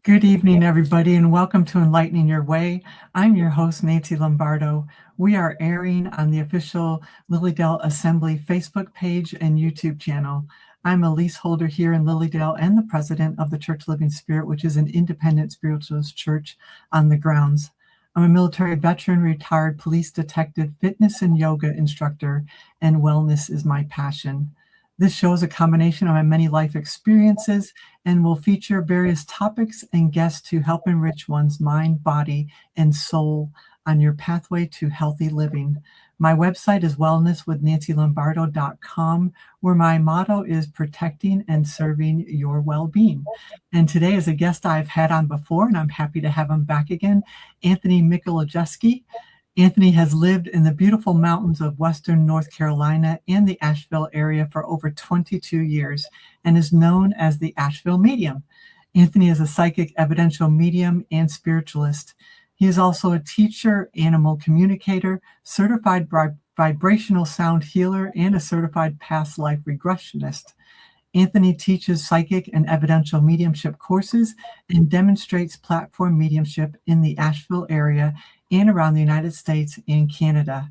Good evening, everybody, and welcome to Enlightening Your Way. I'm your host, Nancy Lombardo. We are airing on the official Lilydale Assembly Facebook page and YouTube channel. I'm a leaseholder here in Lilydale and the president of the Church Living Spirit, which is an independent spiritualist church on the grounds. I'm a military veteran, retired police detective, fitness and yoga instructor, and wellness is my passion. This show is a combination of my many life experiences and will feature various topics and guests to help enrich one's mind, body, and soul on your pathway to healthy living. My website is wellnesswithnancylombardo.com, where my motto is protecting and serving your well-being. And today is a guest I've had on before, and I'm happy to have him back again, Anthony Mikolojeski. Anthony has lived in the beautiful mountains of Western North Carolina and the Asheville area for over 22 years and is known as the Asheville Medium. Anthony is a psychic evidential medium and spiritualist. He is also a teacher, animal communicator, certified vibrational sound healer, and a certified past life regressionist. Anthony teaches psychic and evidential mediumship courses and demonstrates platform mediumship in the Asheville area and around the United States and Canada.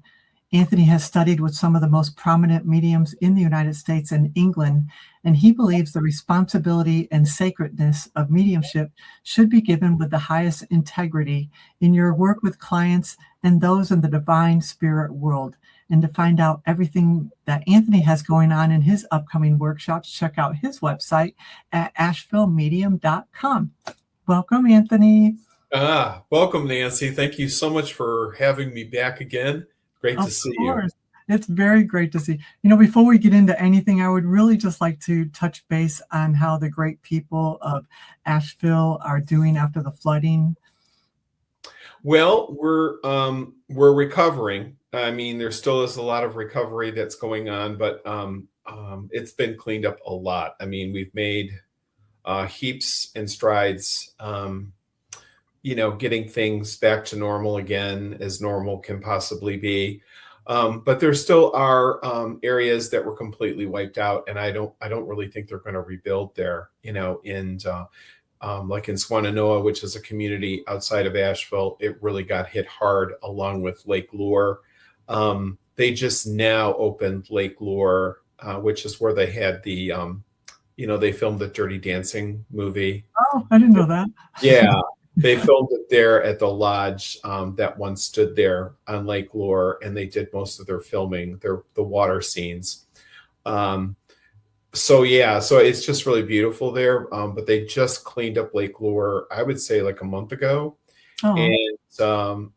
Anthony has studied with some of the most prominent mediums in the United States and England, and he believes the responsibility and sacredness of mediumship should be given with the highest integrity in your work with clients and those in the divine spirit world. And to find out everything that Anthony has going on in his upcoming workshops, check out his website at asheville.medium.com. Welcome, Anthony. Welcome, Nancy. Thank you so much for having me back again. Great to see you. It's very great to see. Before we get into anything, I would really just like to touch base on how the great people of Asheville are doing after the flooding. Well, we're recovering. I mean, there still is a lot of recovery that's going on, but it's been cleaned up a lot. I mean, we've made heaps and strides, getting things back to normal again, as normal can possibly be. But there still are areas that were completely wiped out, and I don't really think they're going to rebuild there. Like in Swannanoa, which is a community outside of Asheville, it really got hit hard, along with Lake Lure. They just now opened Lake Lure, which is where they had the, they filmed the Dirty Dancing movie. Oh, I didn't know that. Yeah, they filmed it there at the lodge that once stood there on Lake Lure, and they did most of their filming, the water scenes. So it's just really beautiful there. But they just cleaned up Lake Lure, I would say, like a month ago. Oh.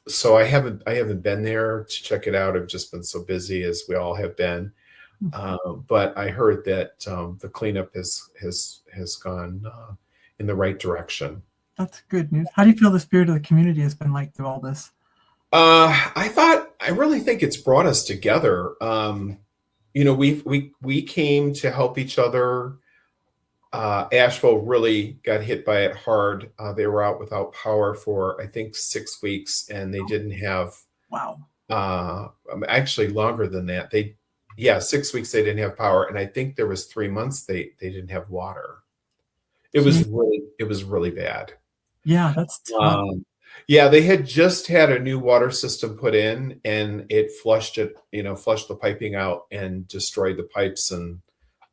So I haven't been there to check it out. I've just been so busy, as we all have been. But I heard that the cleanup has gone in the right direction. That's good news. How do you feel the spirit of the community has been like through all this? I really think it's brought us together. We came to help each other. Asheville really got hit by it hard. They were out without power for, I think, 6 weeks, and they didn't have. Wow. Actually, longer than that. 6 weeks they didn't have power, and I think there was 3 months they didn't have water. It was really bad. Yeah, that's tough. They had just had a new water system put in, and it flushed the piping out and destroyed the pipes, and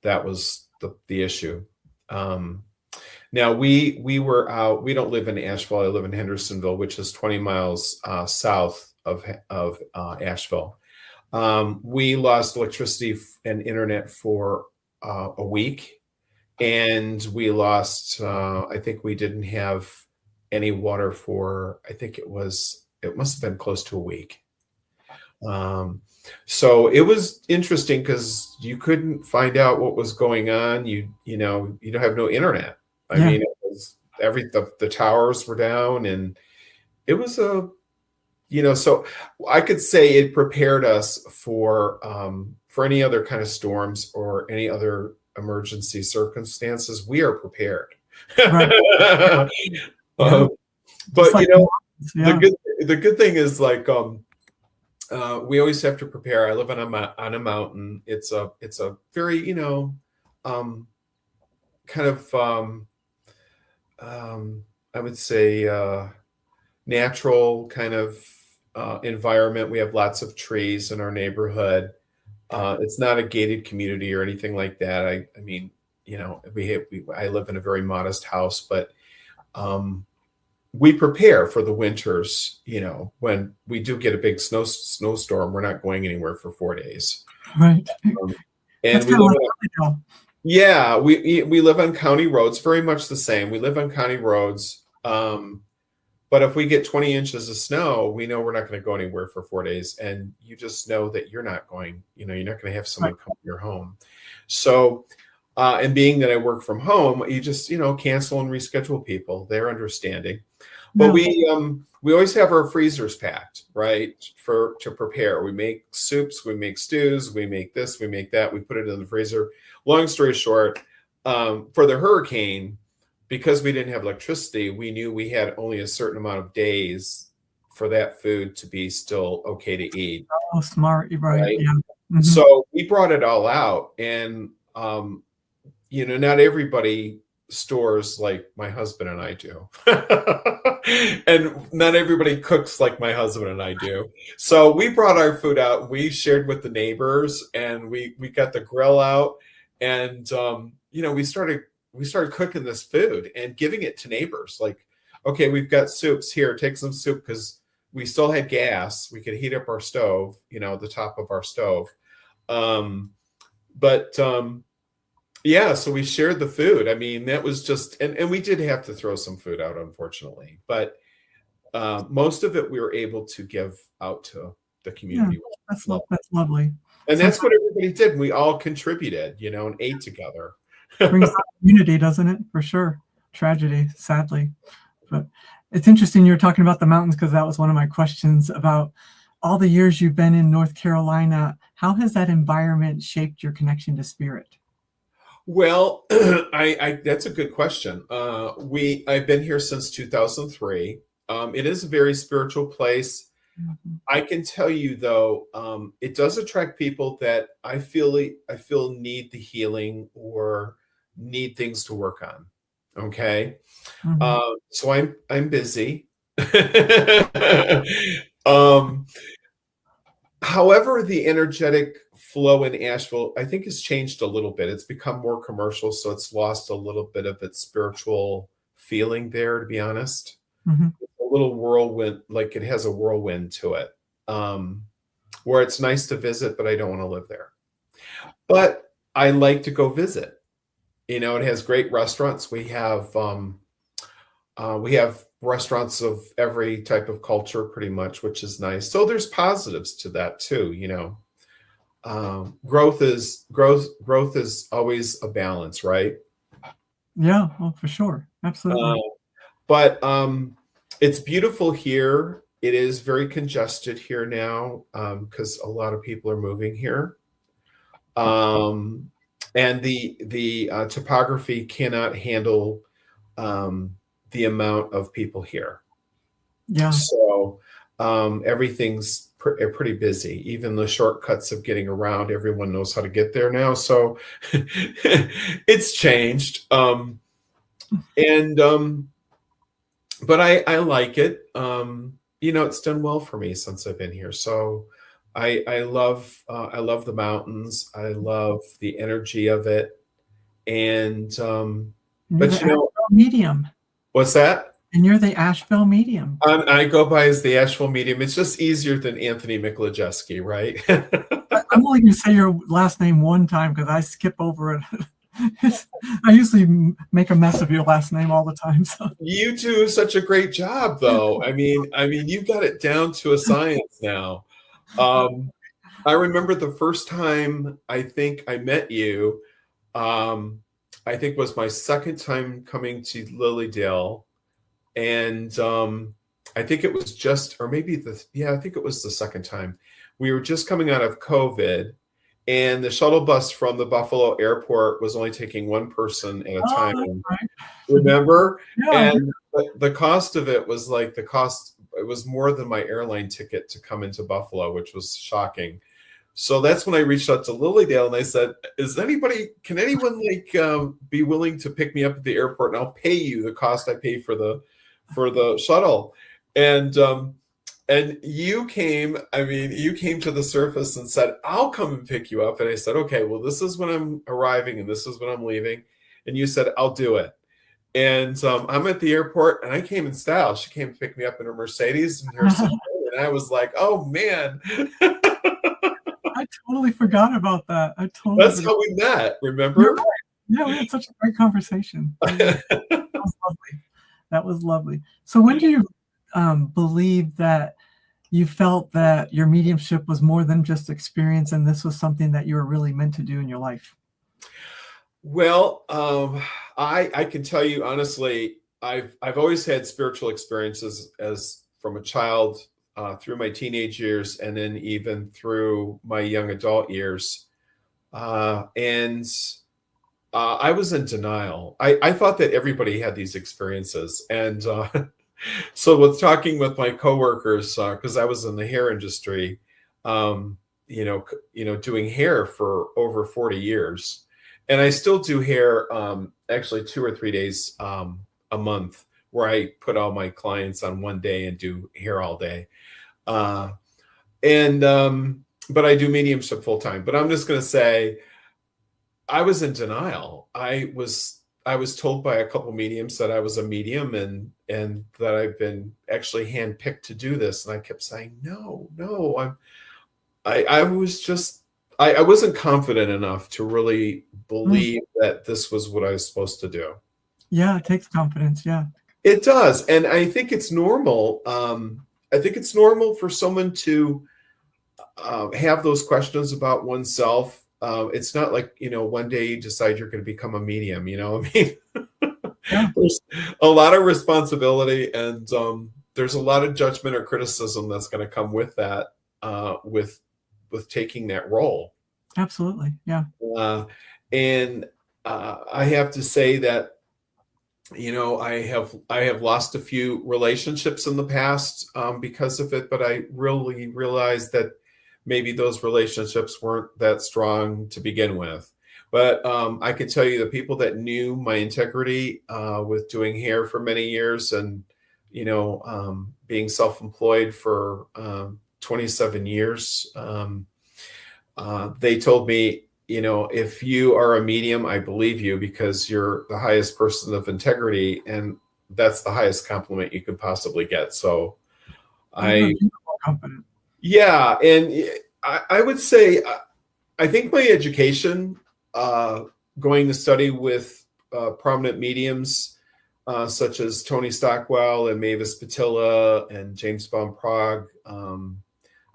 that was the issue. Now we were out. We don't live in Asheville. I live in Hendersonville, which is 20 miles south of Asheville. We lost electricity and internet for a week, and we lost. I think we didn't have any water for, I think it must have been close to a week. So it was interesting because you couldn't find out what was going on. You don't have no internet. I mean, it was the towers were down, and it was so I could say it prepared us for any other kind of storms or any other emergency circumstances. We are prepared. Right. But like, the good thing is, like, we always have to prepare. I live on a mountain. It's a very kind of I would say natural kind of environment. We have lots of trees in our neighborhood. It's not a gated community or anything like that. I mean, you know, I live in a very modest house, but we prepare for the winters. You know, when we do get a big snowstorm, we're not going anywhere for 4 days. Right. And That's we kind of live like yeah, we live on county roads, very much the same. We live on county roads. But if we get 20 inches of snow, we know we're not going to go anywhere for 4 days. And you just know that you're not going, you know, you're not going to have someone come to your home. So, and being that I work from home, you just, you know, cancel and reschedule people. They're understanding. But we always have our freezers packed, right, to prepare. We make soups, we make stews, we make this, we make that. We put it in the freezer. Long story short, for the hurricane, because we didn't have electricity, we knew we had only a certain amount of days for that food to be still okay to eat. Oh, smart, right? Yeah. Mm-hmm. So we brought it all out, and you know, not everybody stores like my husband and I do. And not everybody cooks like my husband and I do. So we brought our food out, we shared with the neighbors, and we got the grill out, and you know, we started cooking this food and giving it to neighbors. Like, okay, we've got soups here, take some soup, because we still had gas. We could heat up our stove, you know, the top of our stove. Yeah, so we shared the food. I mean, that was just, and we did have to throw some food out, unfortunately, but most of it we were able to give out to the community. Yeah, that's lovely. And that's what everybody did. We all contributed, you know, and ate together. Brings out unity, doesn't it? For sure. Tragedy, sadly. But it's interesting you're talking about the mountains, because that was one of my questions about all the years you've been in North Carolina. How has that environment shaped your connection to spirit? Well, that's a good question. I've been here since 2003. It is a very spiritual place. Mm-hmm. I can tell you though, it does attract people that I feel need the healing or need things to work on. Okay. Mm-hmm. So I'm busy. However, the energetic flow in Asheville, I think, has changed a little bit. It's become more commercial, so it's lost a little bit of its spiritual feeling there, to be honest. Mm-hmm. A little whirlwind, like it has a whirlwind to it, where it's nice to visit, but I don't want to live there. But I like to go visit. You know, it has great restaurants. We have restaurants of every type of culture, pretty much, which is nice. So there's positives to that too. You know, growth is always a balance, right? Yeah, well, for sure, absolutely. But it's beautiful here. It is very congested here now because a lot of people are moving here. And the topography cannot handle the amount of people here. Yeah. So everything's pretty busy. Even the shortcuts of getting around, everyone knows how to get there now. So it's changed. But I like it. You know, it's done well for me since I've been here. So I love the mountains. I love the energy of it. And but you know, medium. What's that? And you're the Asheville medium. I go by as the Asheville medium. It's just easier than Anthony Mikolojeski, right? I'm only going to say your last name one time because I skip over it. I usually make a mess of your last name all the time. So. You do such a great job, though. I mean, you've got it down to a science now. I remember the first time I think I met you. I think was my second time coming to Lilydale, and I think it was just, or maybe I think it was the second time. We were just coming out of COVID, and the shuttle bus from the Buffalo airport was only taking one person at a time. Right. Remember? Yeah. And the cost of it was it was more than my airline ticket to come into Buffalo, which was shocking. So that's when I reached out to Lilydale and I said, can anyone be willing to pick me up at the airport, and I'll pay you the cost I pay for the shuttle. And you came to the surface and said, I'll come and pick you up. And I said, okay, well, this is when I'm arriving and this is when I'm leaving. And you said, I'll do it. And I'm at the airport, and I came in style. She came to pick me up in her Mercedes and her Sedan, and I was like, oh man. I totally forgot about that. That's how we met, remember? Right. Yeah, we had such a great conversation. That was lovely. That was lovely. So when do you believe that you felt that your mediumship was more than just experience, and this was something that you were really meant to do in your life? Well, I can tell you honestly, I've always had spiritual experiences as from a child through my teenage years, and then even through my young adult years. And I was in denial. I thought that everybody had these experiences. And so with talking with my coworkers, because I was in the hair industry, doing hair for over 40 years. And I still do hair actually 2 or 3 days a month, where I put all my clients on one day and do hair all day. But I do mediumship full time. But I'm just going to say, I was in denial. I was told by a couple mediums that I was a medium and that I've been actually handpicked to do this. And I kept saying, no, I wasn't confident enough to really believe that this was what I was supposed to do. Yeah, it takes confidence. Yeah, it does. And I think it's normal. I think it's normal for someone to have those questions about oneself. It's not like, one day you decide you're going to become a medium, yeah. There's a lot of responsibility, and there's a lot of judgment or criticism that's going to come with that, with taking that role. Absolutely. Yeah. And I have to say that, I have lost a few relationships in the past because of it, but I really realized that maybe those relationships weren't that strong to begin with. But I can tell you, the people that knew my integrity with doing hair for many years, and being self-employed for 27 years, they told me, if you are a medium, I believe you, because you're the highest person of integrity, and that's the highest compliment you could possibly get. So yeah. And I would say, I think my education, going to study with prominent mediums, such as Tony Stockwell and Mavis Patilla and James Von Prague,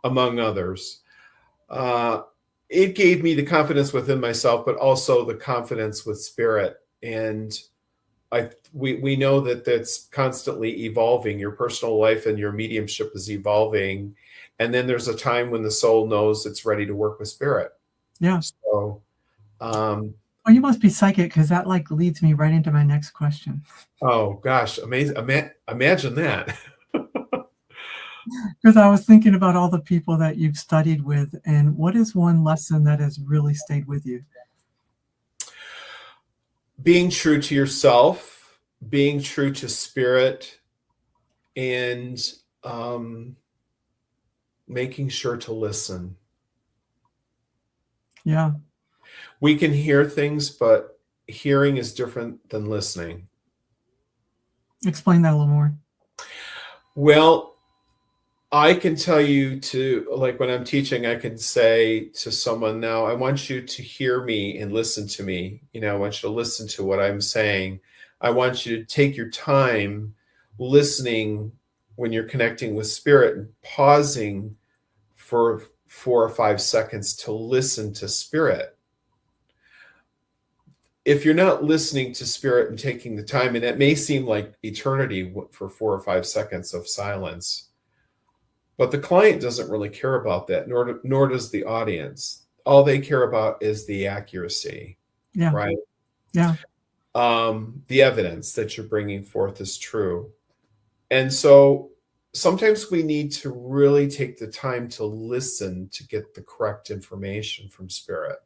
among others, it gave me the confidence within myself, but also the confidence with spirit. And we know that that's constantly evolving. Your personal life and your mediumship is evolving. And then there's a time when the soul knows it's ready to work with spirit. Yeah. So, well, you must be psychic, because that leads me right into my next question. Oh gosh, amazing! Imagine that. Because I was thinking about all the people that you've studied with, and what is one lesson that has really stayed with you? Being true to yourself, being true to spirit, and making sure to listen. Yeah. We can hear things, but hearing is different than listening. Explain that a little more. Well, I can tell you when I'm teaching, I can say to someone, now I want you to hear me and listen to me. I want you to listen to what I'm saying. I want you to take your time listening when you're connecting with spirit, and pausing for 4 or 5 seconds to listen to spirit. If you're not listening to spirit and taking the time, and it may seem like eternity for 4 or 5 seconds of silence, but the client doesn't really care about that, nor does the audience. All they care about is the accuracy. Yeah. Right? Yeah. The evidence that you're bringing forth is true. And so sometimes we need to really take the time to listen to get the correct information from spirit.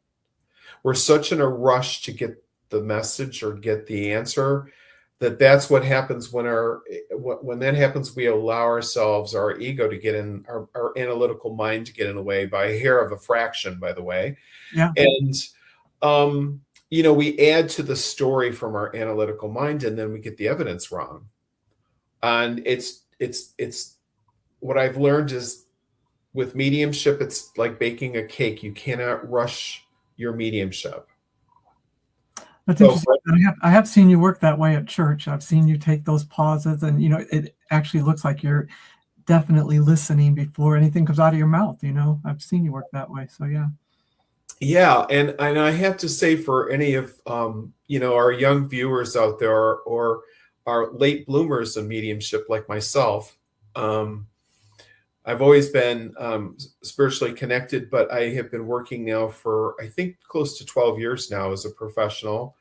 We're such in a rush to get the message or get the answer that's what happens when that happens. We allow ourselves, our ego to get in, our analytical mind to get in the way by a hair of a fraction, by the way. Yeah. And we add to the story from our analytical mind, and then we get the evidence wrong. And it's what I've learned is with mediumship, it's like baking a cake. You cannot rush your mediumship. That's interesting. I have seen you work that way at church. I've seen you take those pauses, and it actually looks like you're definitely listening before anything comes out of your mouth. I've seen you work that way. So yeah. Yeah, and I have to say, for any of our young viewers out there, or our late bloomers in mediumship like myself, I've always been spiritually connected, but I have been working now for, I think, close to 12 years now as a professional.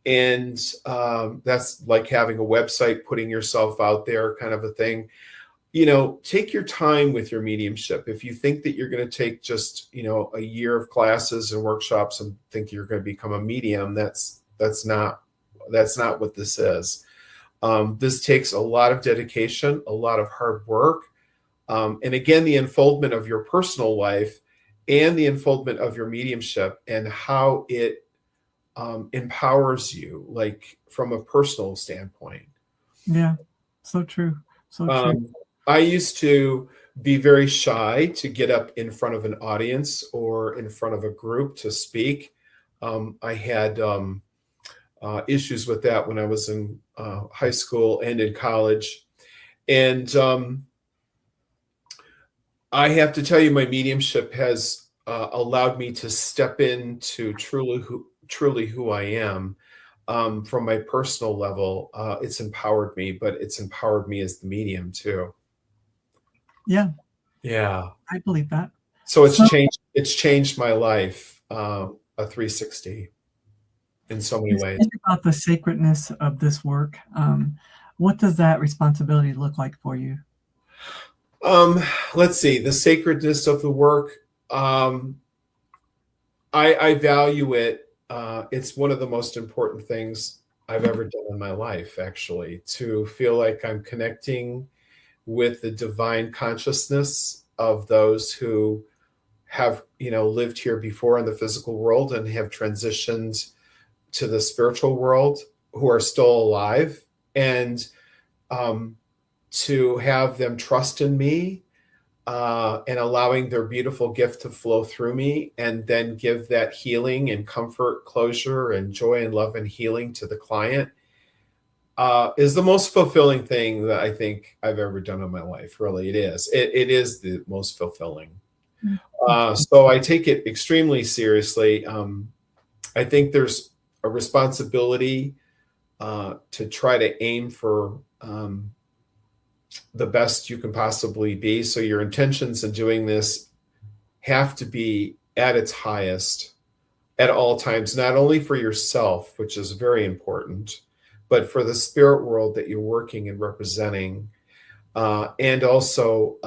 And that's like having a website, putting yourself out there kind of a thing. Take your time with your mediumship. If you think that you're going to take just, a year of classes and workshops and think you're going to become a medium, that's not what this is. This takes a lot of dedication, a lot of hard work. And again, the unfoldment of your personal life and the unfoldment of your mediumship and how it empowers you, like from a personal standpoint. Yeah, so true. So true. I used to be very shy to get up in front of an audience or in front of a group to speak. I had issues with that when I was in high school and in college. And I have to tell you, my mediumship has allowed me to step into truly who I am. From my personal level, it's empowered me, but it's empowered me as the medium too. Yeah. Yeah. I believe that. So it's changed my life, a 360 in so many ways. Think about the sacredness of this work. What does that responsibility look like for you? Let's see, the sacredness of the work. I value it. It's one of the most important things I've ever done in my life, actually, to feel like I'm connecting with the divine consciousness of those who have, lived here before in the physical world and have transitioned to the spiritual world, who are still alive, and to have them trust in me and allowing their beautiful gift to flow through me, and then give that healing and comfort, closure, and joy and love and healing to the client is the most fulfilling thing that I think I've ever done in my life. Really, it is. It is the most fulfilling. So I take it extremely seriously. I think there's a responsibility to try to aim for the best you can possibly be. So your intentions in doing this have to be at its highest at all times, not only for yourself, which is very important, but for the spirit world that you're working and representing. And also,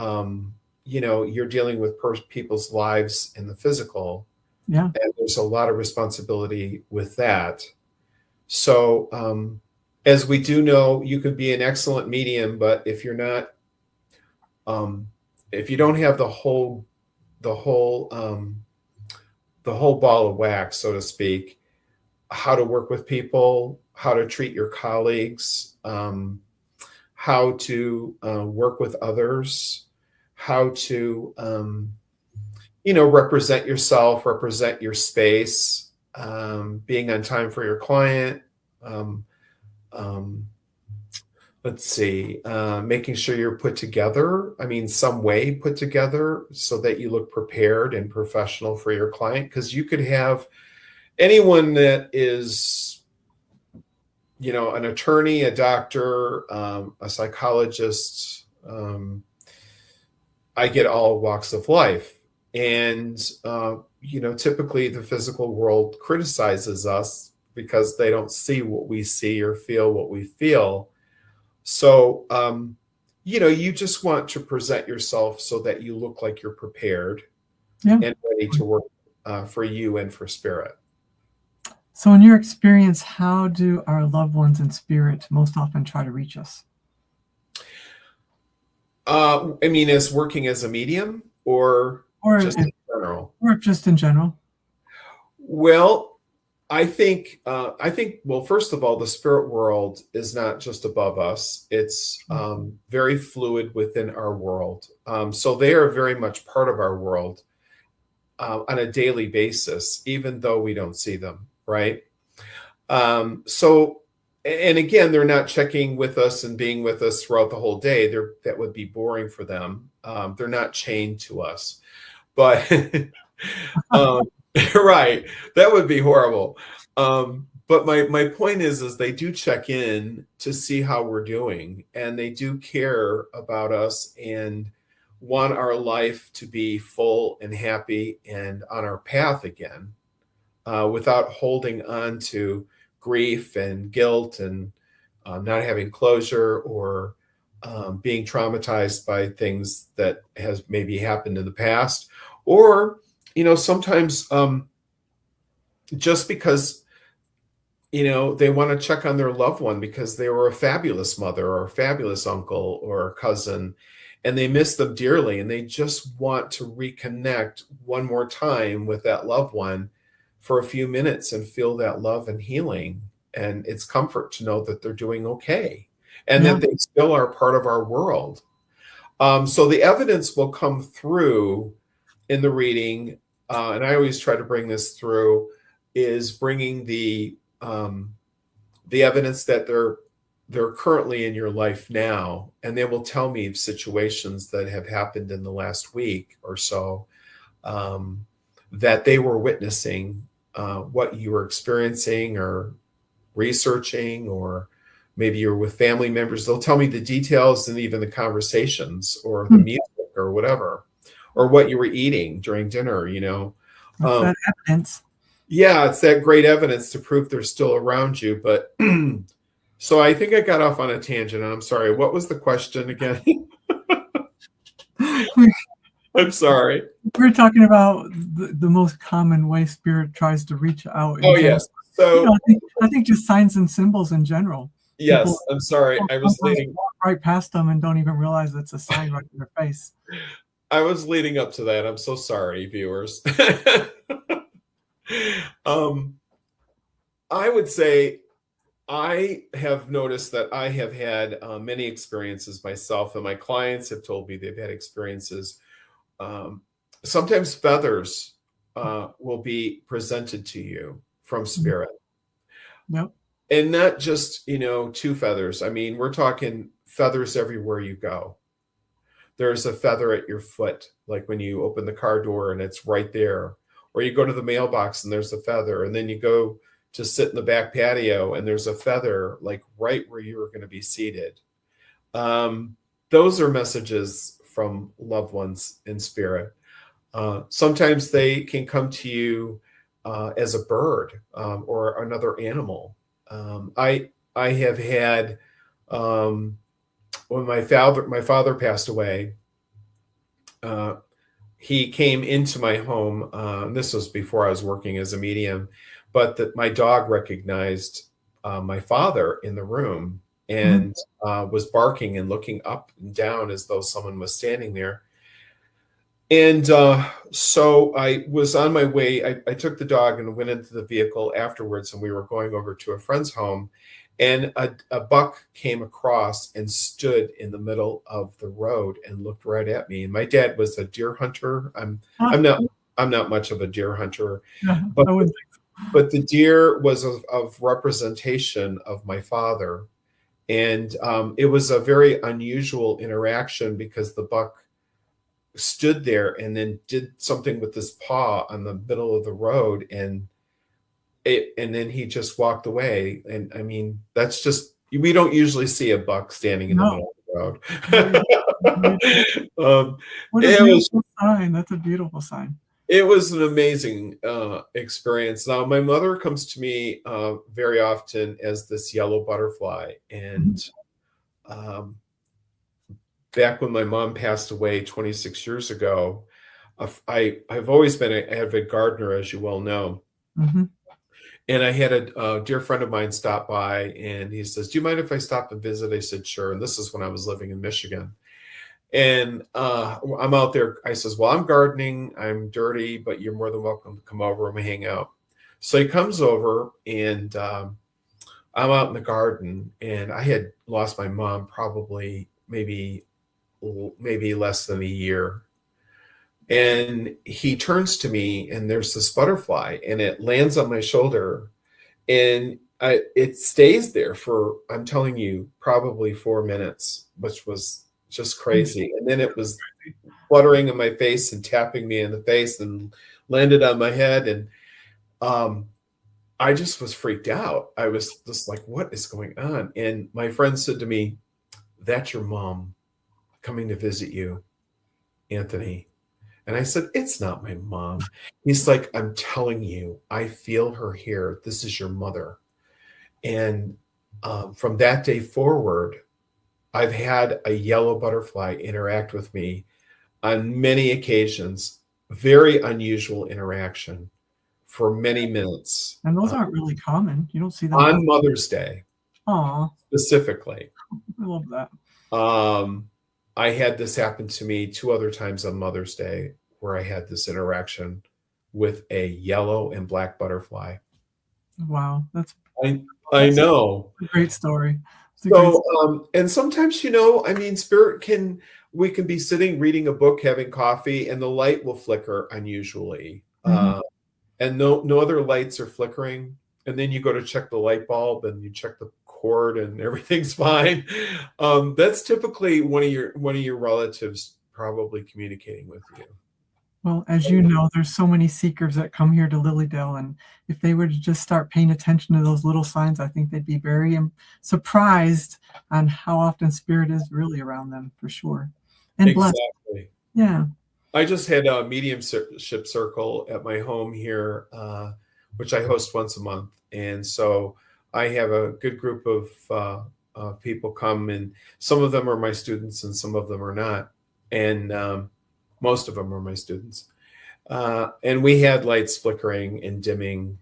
you're dealing with people's lives in the physical. Yeah. And there's a lot of responsibility with that. So, as we do know, you could be an excellent medium, but if you're not, if you don't have the whole ball of wax, so to speak, how to work with people, how to treat your colleagues, how to work with others, how to, represent yourself, represent your space, being on time for your client, let's see, making sure you're put together. I mean, some way put together so that you look prepared and professional for your client. Because you could have anyone that is, an attorney, a doctor, a psychologist. I get all walks of life. And, typically the physical world criticizes us because they don't see what we see or feel what we feel. So you just want to present yourself so that you look like you're prepared Yeah. and ready to work for you and for spirit. So in your experience, how do our loved ones in spirit most often try to reach us? I mean, as working as a medium or just in general? Or just in general? Well, I think, well, first of all, the spirit world is not just above us. It's very fluid within our world. So they are very much part of our world on a daily basis, even though we don't see them, right? And again, they're not checking with us and being with us throughout the whole day. That would be boring for them. They're not chained to us, but right, that would be horrible. But my point is they do check in to see how we're doing, and they do care about us and want our life to be full and happy and on our path again, without holding on to grief and guilt and not having closure, or being traumatized by things that has maybe happened in the past. Or, sometimes just because, they want to check on their loved one because they were a fabulous mother or a fabulous uncle or a cousin, and they miss them dearly, and they just want to reconnect one more time with that loved one for a few minutes and feel that love and healing. And it's comfort to know that they're doing okay and that they still are part of our world. So the evidence will come through in the reading, and I always try to bring this through, is bringing the evidence that they're currently in your life now, and they will tell me situations that have happened in the last week or so, that they were witnessing what you were experiencing or researching, or maybe you're with family members. They'll tell me the details and even the conversations or the music or whatever, or what you were eating during dinner, That evidence. Yeah, it's that great evidence to prove they're still around you. But so I think I got off on a tangent, and I'm sorry. What was the question again? I'm sorry. We're talking about the most common way spirit tries to reach out. Oh, yes. So I think just signs and symbols in general. Yes, People, I'm sorry. I was leading right past them and don't even realize it's a sign right in their face. I was leading up to that. I'm so sorry, viewers. I would say I have noticed that I have had many experiences myself, and my clients have told me they've had experiences. Sometimes feathers will be presented to you from spirit. Yep. And not just, 2 feathers. I mean, we're talking feathers everywhere you go. There's a feather at your foot, like when you open the car door and it's right there. Or you go to the mailbox and there's a feather. And then you go to sit in the back patio and there's a feather, like right where you were going to be seated. Those are messages from loved ones in spirit. Sometimes they can come to you as a bird or another animal. I have had, when my father passed away, he came into my home. And this was before I was working as a medium, but that my dog recognized my father in the room and was barking and looking up and down as though someone was standing there. And so I was on my way. I took the dog and went into the vehicle afterwards, and we were going over to a friend's home, and a buck came across and stood in the middle of the road and looked right at me. And my dad was a deer hunter. I'm not much of a deer hunter, but the deer was of representation of my father. And it was a very unusual interaction because the buck stood there and then did something with his paw on the middle of the road, and then he just walked away. And I mean, that's just, we don't usually see a buck standing in the middle of the road. What a beautiful sign. That's a beautiful sign. It was an amazing experience. Now, my mother comes to me very often as this yellow butterfly, and back when my mom passed away 26 years ago, I've always been an avid gardener, as you well know. Mm-hmm. And I had a dear friend of mine stop by, and he says, "Do you mind if I stop and visit?" I said, "Sure." And this is when I was living in Michigan. And I'm out there. I says, "Well, I'm gardening. I'm dirty, but you're more than welcome to come over and we hang out." So he comes over, and I'm out in the garden, and I had lost my mom probably maybe less than a year. And he turns to me, and there's this butterfly, and it lands on my shoulder, and it stays there for, I'm telling you, probably 4 minutes, which was just crazy. And then it was fluttering in my face and tapping me in the face and landed on my head. And I just was freaked out. I was just like, what is going on? And my friend said to me, "That's your mom coming to visit you, Anthony." And I said, "It's not my mom." He's like, "I'm telling you, I feel her here. This is your mother." And from that day forward, I've had a yellow butterfly interact with me on many occasions, very unusual interaction for many minutes. And those aren't really common. You don't see them on Mother's Day, Aw, specifically. I love that. I had this happen to me 2 other times on Mother's Day, where I had this interaction with a yellow and black butterfly. Wow, that's I know. a great story. So, and sometimes, I mean, we can be sitting reading a book, having coffee, and the light will flicker unusually. And no other lights are flickering. And then you go to check the light bulb, and you check the cord, and everything's fine. That's typically one of your relatives probably communicating with you. Well, as you know, there's so many seekers that come here to Lilydale, and if they were to just start paying attention to those little signs, I think they'd be very surprised on how often spirit is really around them, for sure. And blessed. Exactly. Yeah. I just had a mediumship circle at my home here, which I host once a month. And so I have a good group of people come, and some of them are my students and some of them are not. And most of them are my students. And we had lights flickering and dimming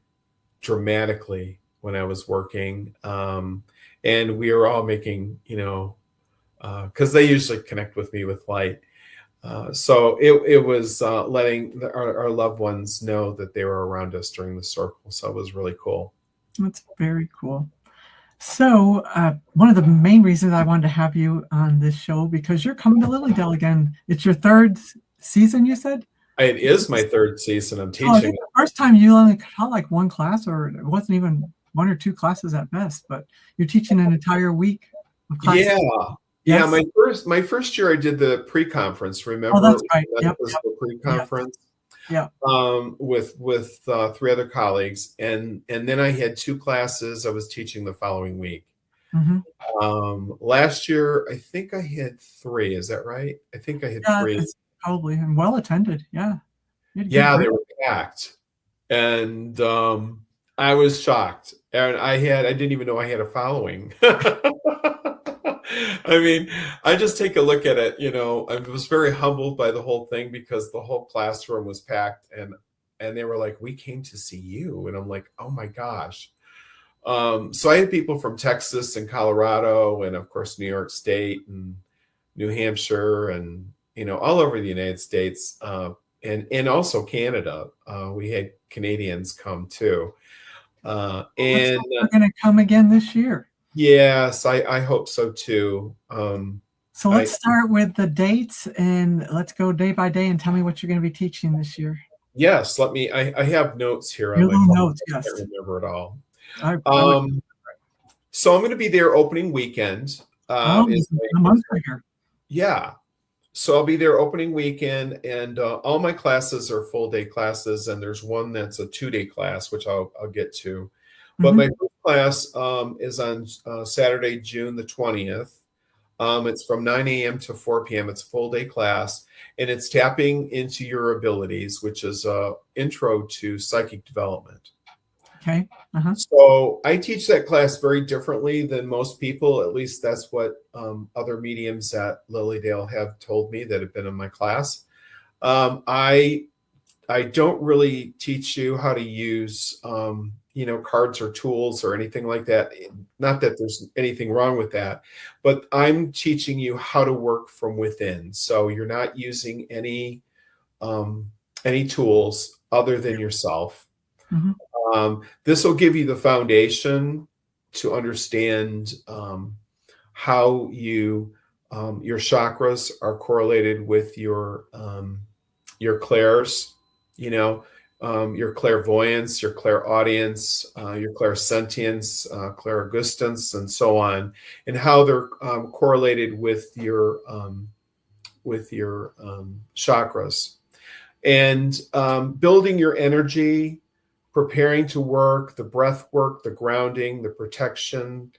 dramatically when I was working. And we were all making, because they usually connect with me with light. So it was letting our loved ones know that they were around us during the circle. So it was really cool. That's very cool. So one of the main reasons I wanted to have you on this show, because you're coming to Lilydale again. It's your 3rd season, you said? It is my 3rd season. I'm teaching. I think the first time you only taught like one class, or it wasn't even 1 or 2 classes at best, but you're teaching an entire week of classes. Yeah. My first year I did the pre-conference. Remember? Oh, that's right. That was the pre-conference. Yeah. With 3 other colleagues, and then I had 2 classes I was teaching the following week. Last year I think I had 3. Is that right? I think I had 3. Probably, and well attended. Yeah. Yeah, they were packed, and I was shocked, and I didn't even know I had a following. I mean, I just take a look at it, I was very humbled by the whole thing, because the whole classroom was packed, and they were like, "We came to see you." And I'm like, "Oh my gosh." So I had people from Texas and Colorado, and of course, New York State and New Hampshire, and, all over the United States, and also Canada. We had Canadians come too. And they're going to come again this year. Yes, I hope so too. So let's start with the dates, and let's go day by day, and tell me what you're going to be teaching this year. Yes, I have notes here on my phone. Notes, yes. I can't remember it all. So I'm going to be there opening weekend. A month here. Yeah. So I'll be there opening weekend, and all my classes are full day classes, and there's one that's a 2-day class, which I'll get to. But my first class is on Saturday, June the 20th. It's from 9 a.m. to 4 p.m. It's a full day class, and it's tapping into your abilities, which is an intro to psychic development. Okay. Uh-huh. So I teach that class very differently than most people. At least that's what other mediums at Lilydale have told me that have been in my class. I don't really teach you how to use, cards or tools or anything like that. Not that there's anything wrong with that, but I'm teaching you how to work from within. So you're not using any tools other than yourself. Mm-hmm. This will give you the foundation to understand how your chakras are correlated with your clairs, your clairvoyance, your clairaudience, your clairsentience, clairaugustance, and so on, and how they're correlated with your chakras, and building your energy, preparing to work, the breath work, the grounding, the protection,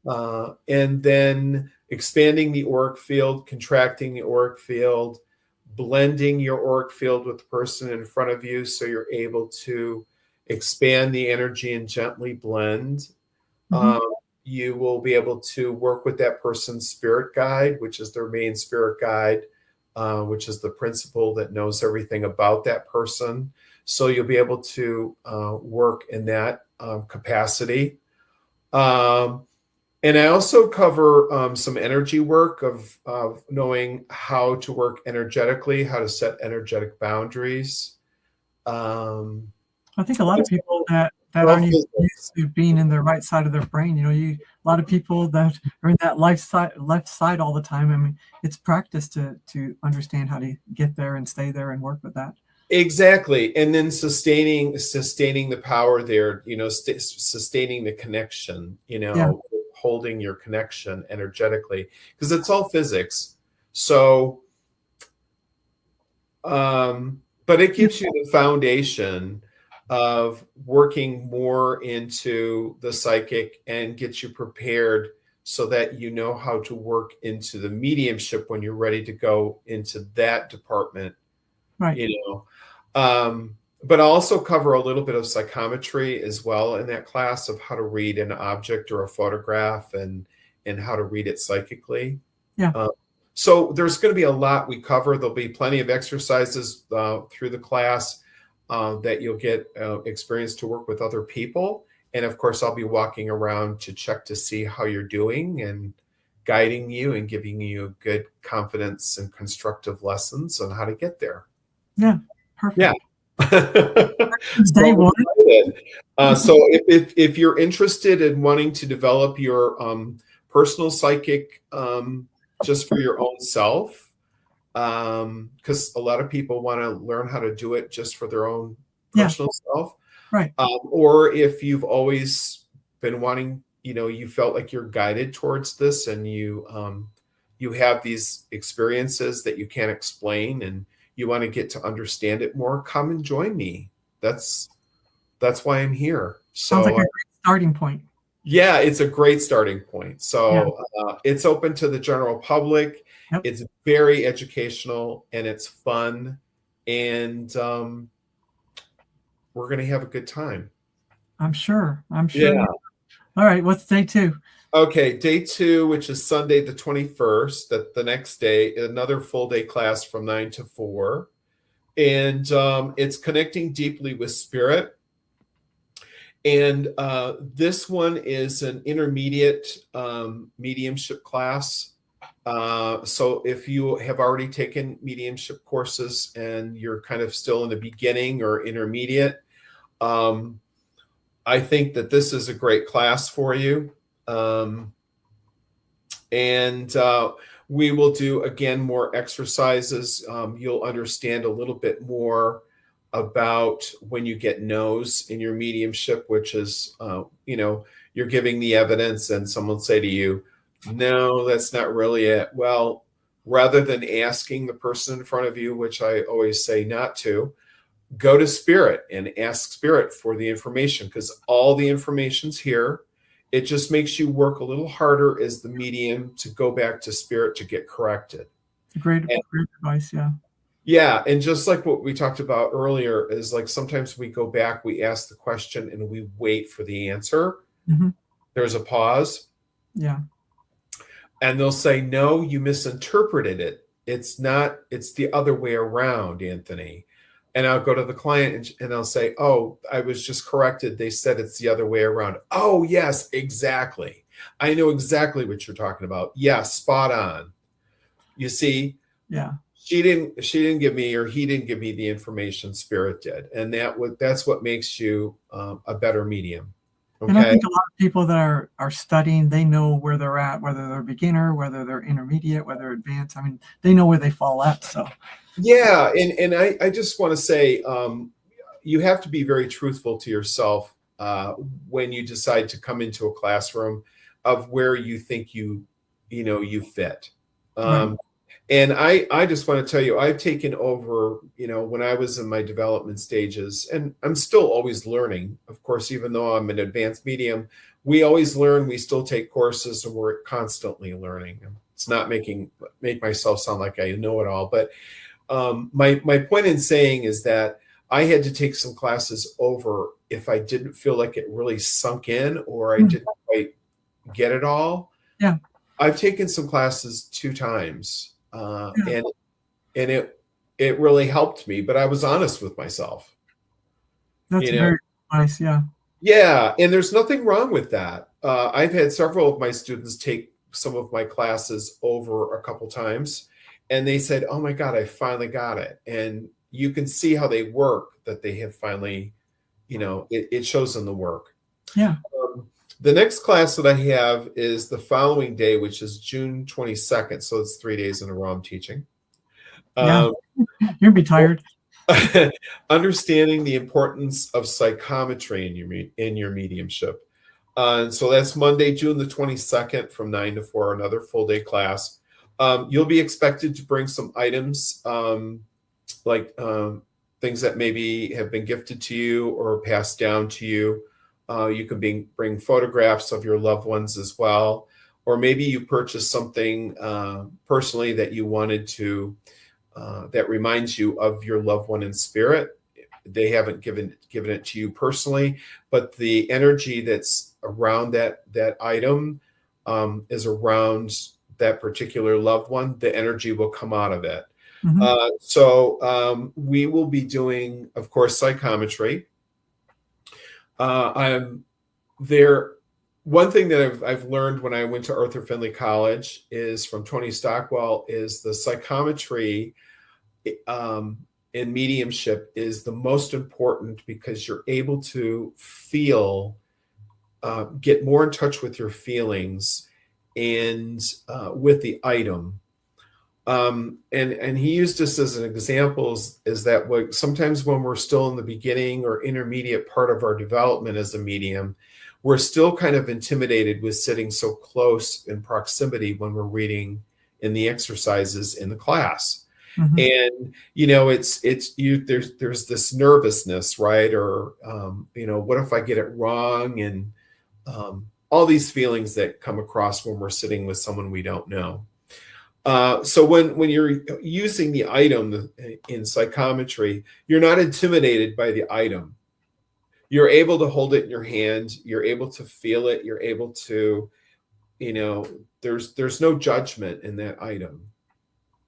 and then expanding the auric field, contracting the auric field, blending your auric field with the person in front of you so you're able to expand the energy and gently blend. Mm-hmm. You will be able to work with that person's spirit guide, which is their main spirit guide, which is the principle that knows everything about that person. So you'll be able to work in that capacity. And I also cover some energy work of knowing how to work energetically, how to set energetic boundaries. I think a lot of people that aren't even used to being in the right side of their brain, a lot of people that are in that left side all the time. I mean, it's practice to understand how to get there and stay there and work with that. Exactly. And then sustaining the power there, sustaining the connection, Yeah. holding your connection energetically, because it's all physics. So, but it gives you the foundation of working more into the psychic and gets you prepared so that you know how to work into the mediumship when you're ready to go into that department. Right. But I also cover a little bit of psychometry as well in that class of how to read an object or a photograph and how to read it psychically. Yeah. So there's going to be a lot we cover. There'll be plenty of exercises through the class that you'll get experience to work with other people. And of course, I'll be walking around to check to see how you're doing and guiding you and giving you good confidence and constructive lessons on how to get there. Yeah. Perfect. Yeah. Day one. So if you're interested in wanting to develop your personal psychic just for your own self, because a lot of people want to learn how to do it just for their own personal self. Right. Or if you've always been wanting, you felt like you're guided towards this and you have these experiences that you can't explain and you want to get to understand it more, come and join me. That's why I'm here. So, sounds like a great starting point. Yeah, it's a great starting point. So it's open to the general public. Yep. It's very educational and it's fun. And we're going to have a good time. I'm sure. Yeah. All right. What's day 2? Okay. Day 2, which is Sunday, the 21st, that the next day, another full day class from 9 to 4. And it's connecting deeply with spirit. And this one is an intermediate mediumship class. So if you have already taken mediumship courses and you're kind of still in the beginning or intermediate, I think that this is a great class for you. And we will do, again, more exercises. You'll understand a little bit more about when you get no's in your mediumship, which is, you're giving the evidence and someone say to you, no, that's not really it. Well, rather than asking the person in front of you, which I always say not to, go to spirit and ask spirit for the information, because all the information's here. It just makes you work a little harder as the medium to go back to spirit to get corrected. Great advice, yeah. Yeah, and just like what we talked about earlier is like sometimes we go back, we ask the question, and we wait for the answer. Mm-hmm. There's a pause, Yeah. and they'll say, "No, you misinterpreted it. It's not. It's the other way around, Anthony." And I'll go to the client and I'll say, "Oh, I was just corrected. They said it's the other way around." "Oh, yes, exactly. I know exactly what you're talking about. Yes, spot on." You see, Yeah. she didn't give me, or he didn't give me the information, spirit did, and that's what makes you a better medium. And I Okay. think a lot of people that are studying, they know where they're at, whether they're beginner, whether they're intermediate, whether advanced. I mean, they know where they fall at. So Yeah, and I just want to say, you have to be very truthful to yourself when you decide to come into a classroom of where you think you fit. right. Um, And I just want to tell you, I've taken over, when I was in my development stages, and I'm still always learning. Of course, even though I'm an advanced medium, we always learn. We still take courses, and we're constantly learning. It's not make myself sound like I know it all, but my point in saying is that I had to take some classes over if I didn't feel like it really sunk in, or I Mm. didn't quite get it all. Yeah. I've taken some classes 2 times, Yeah. and it really helped me. But I was honest with myself, That's you know. very nice. Yeah. Yeah, and there's nothing wrong with that. I've had several of my students take some of my classes over a couple times, and they said, "Oh my God, I finally got it." And you can see how they work, that they have finally, it shows in the work. Yeah. The next class that I have is the following day, which is June 22nd. So it's 3 days in a row I'm teaching. Yeah. Um, You'll be tired. Understanding the importance of psychometry in your mediumship. And so that's Monday, June the 22nd from 9 to 4, another full day class. You'll be expected to bring some items, like things that maybe have been gifted to you or passed down to you. You can bring photographs of your loved ones as well. Or maybe you purchased something personally that you wanted to, that reminds you of your loved one in spirit. They haven't given it to you personally, but the energy that's around that item is around that particular loved one. The energy will come out of it. Mm-hmm. So we will be doing, of course, psychometry. I'm there. One thing that I've learned when I went to Arthur Findlay College is from Tony Stockwell is the psychometry in mediumship is the most important, because you're able to feel, get more in touch with your feelings and with the item. And he used this as an example is that sometimes when we're still in the beginning or intermediate part of our development as a medium, we're still kind of intimidated with sitting so close in proximity when we're reading in the exercises in the class. Mm-hmm. And there's this nervousness, right? Or what if I get it wrong? And all these feelings that come across when we're sitting with someone we don't know. So when you're using the item in psychometry, you're not intimidated by the item. You're able to hold it in your hand. You're able to feel it. You're able to, there's no judgment in that item.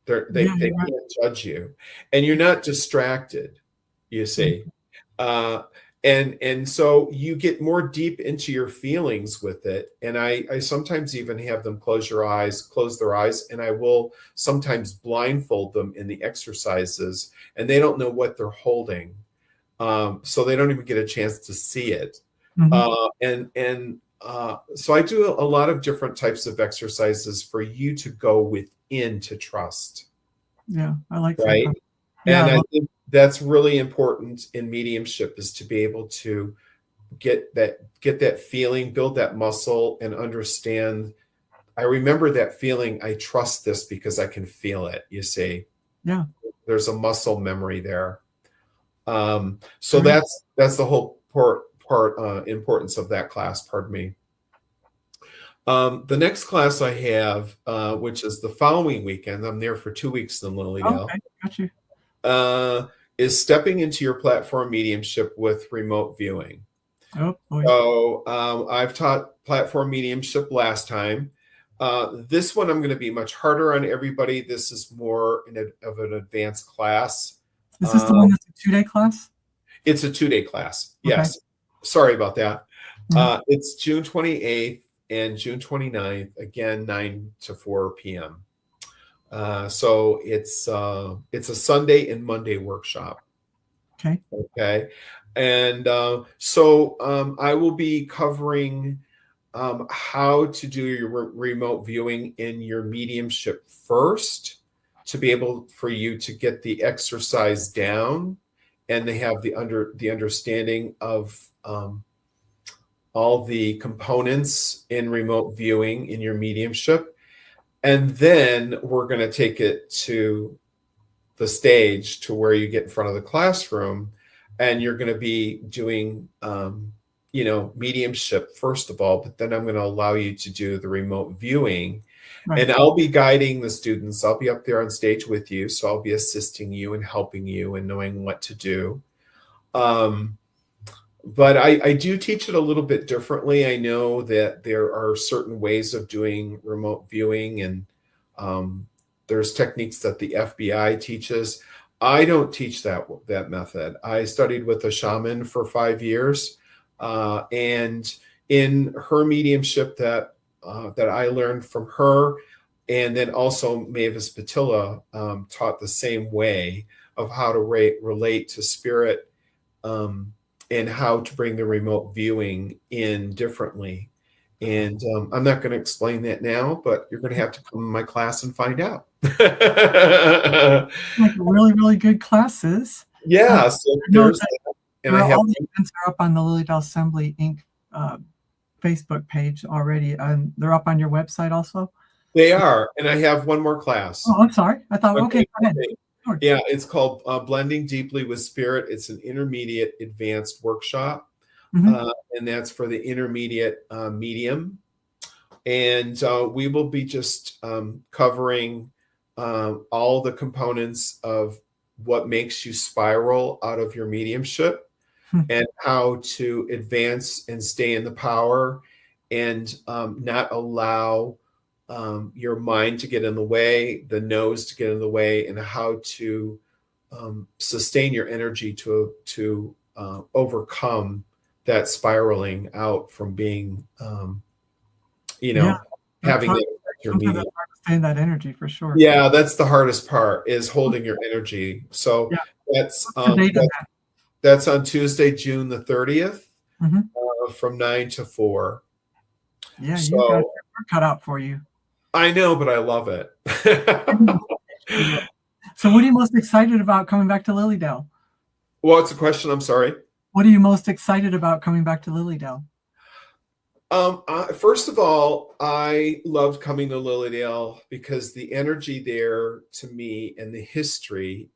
They can't judge you, and you're not distracted, you see. And so you get more deep into your feelings with it. And I sometimes even have them close their eyes, and I will sometimes blindfold them in the exercises, and they don't know what they're holding. So they don't even get a chance to see it. Mm-hmm. So I do a lot of different types of exercises for you to go within to trust. Yeah, I like right. that. And Yeah, I think that's really important in mediumship, is to be able to get that feeling, build that muscle, and understand. I remember that feeling. I trust this because I can feel it. You see, yeah. There's a muscle memory there. So that's the whole importance of that class. Pardon me. The next class I have, which is the following weekend, I'm there for 2 weeks in Lilydale. Okay, got you. is stepping into your platform mediumship with remote viewing. Oh, boy. So I've taught platform mediumship last time. This one I'm going to be much harder on everybody. This is more of an advanced class. Is this the one that's a 2-day class? It's a 2-day class. Okay. Yes. Sorry about that. Mhm. It's June 28th and June 29th, again, 9 to 4 p.m. So it's a Sunday and Monday workshop. Okay. Okay. And so I will be covering how to do your remote viewing in your mediumship first, to be able for you to get the exercise down, and they have the understanding of all the components in remote viewing in your mediumship. And then we're going to take it to the stage to where you get in front of the classroom, and you're going to be doing mediumship first of all, but then I'm going to allow you to do the remote viewing. Right. And I'll be guiding the students. I'll be up there on stage with you, so I'll be assisting you and helping you and knowing what to do. But I do teach it a little bit differently. I know that there are certain ways of doing remote viewing, and there's techniques that the FBI teaches. I don't teach that method. I studied with a shaman for 5 years, and in her mediumship that I learned from her, and then also Mavis Patilla taught the same way of how to relate to spirit, and how to bring the remote viewing in differently. And I'm not going to explain that now, but you're going to have to come to my class and find out. Like really, really good classes. Yeah. So there's that. And I have all the events are up on the Lily Dell Assembly Inc. Facebook page already, and they're up on your website also. They are, and I have one more class. Oh, I'm sorry. I thought okay. Go ahead. Sure. Yeah, it's called Blending Deeply with Spirit. It's an intermediate advanced workshop, and that's for the intermediate medium. And we will be just covering all the components of what makes you spiral out of your mediumship, and how to advance and stay in the power, and not allow your mind to get in the way, the nose to get in the way, and how to sustain your energy to overcome that spiraling out from being, having it affect your medium. Sustain that energy for sure. Yeah, that's the hardest part, is holding your energy. So that's on Tuesday, June the 30th, from 9 to 4. Yeah, so, you got your work cut out for you. I know, but I love it. So what are you most excited about coming back to Lilydale? What's the question? I'm sorry. What are you most excited about coming back to Lilydale? First of all, I loved coming to Lilydale because the energy there, to me, and the history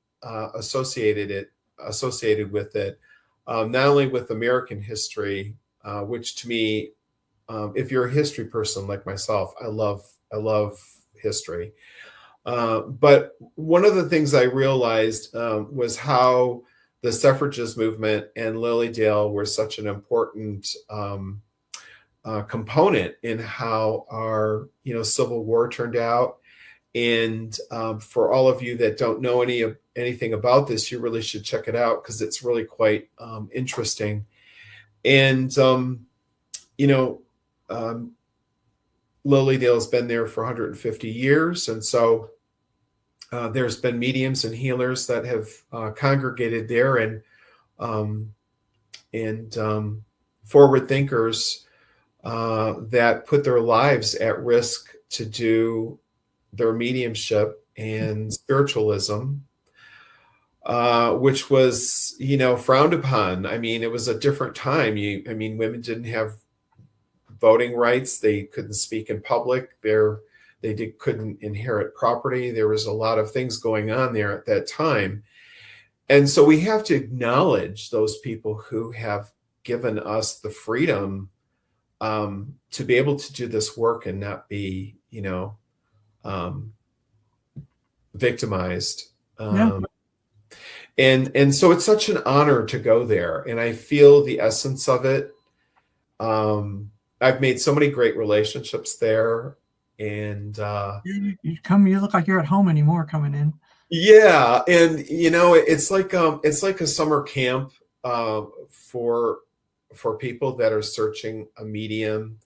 associated with it, not only with American history, which to me, if you're a history person like myself, I love history. But one of the things I realized was how the suffragist movement and Lilydale were such an important component in how our Civil War turned out. And for all of you that don't know anything about this, you really should check it out, because it's really quite interesting. And Lilydale's been there for 150 years, and so there's been mediums and healers that have congregated there, and forward thinkers that put their lives at risk to do their mediumship and spiritualism, which was, frowned upon. I mean, it was a different time. Women didn't have voting rights. They couldn't speak in public. They couldn't inherit property. There was a lot of things going on there at that time. And so we have to acknowledge those people who have given us the freedom to be able to do this work and not be, victimized. And so it's such an honor to go there, and I feel the essence of it. I've made so many great relationships there, and You look like you're at home anymore coming in. yeah, and it's like a summer camp for people that are searching a medium.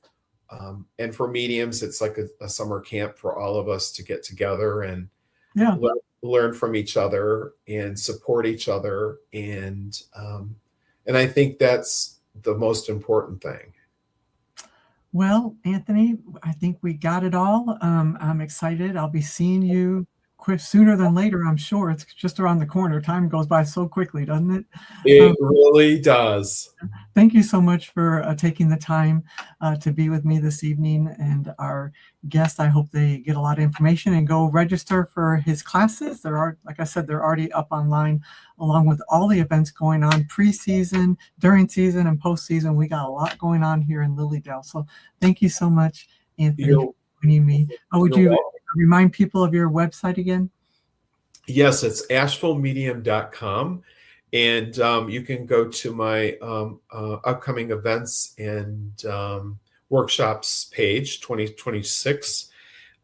And for mediums, it's like a summer camp for all of us to get together and Yeah. learn from each other and support each other. And I think that's the most important thing. Well, Anthony, I think we got it all. I'm excited. I'll be seeing you sooner than later, I'm sure. It's just around the corner. Time goes by so quickly, doesn't it? It really does. Thank you so much for taking the time to be with me this evening. And our guest, I hope they get a lot of information and go register for his classes. Like I said, they're already up online, along with all the events going on pre-season, during season, and post-season. We got a lot going on here in Lilydale. So thank you so much, Anthony, for joining me. Would you remind people of your website again? Yes, it's ashevilleMedium.com. And you can go to my upcoming events and workshops page 2026.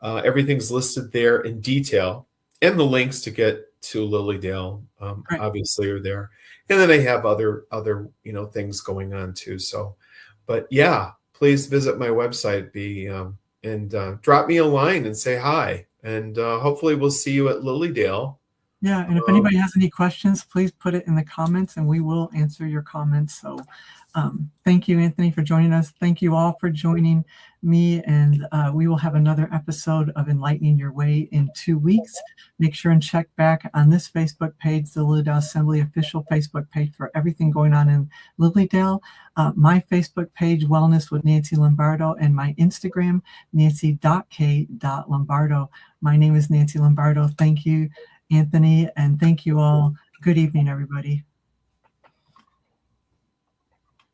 Everything's listed there in detail, and the links to get to Lilydale obviously are there. And then I have other things going on too. So, but yeah, please visit my website, and drop me a line and say hi. And hopefully we'll see you at Lilydale. Yeah, and if anybody has any questions, please put it in the comments and we will answer your comments. So thank you, Anthony, for joining us. Thank you all for joining me, and we will have another episode of Enlightening Your Way in 2 weeks. Make sure and check back on this Facebook page, the Lilydale Assembly official Facebook page, for everything going on in Lilydale. My Facebook page, Wellness with Nancy Lombardo, and my Instagram, nancy.k.lombardo. My name is Nancy Lombardo. Thank you, Anthony, and thank you all. Good evening, everybody.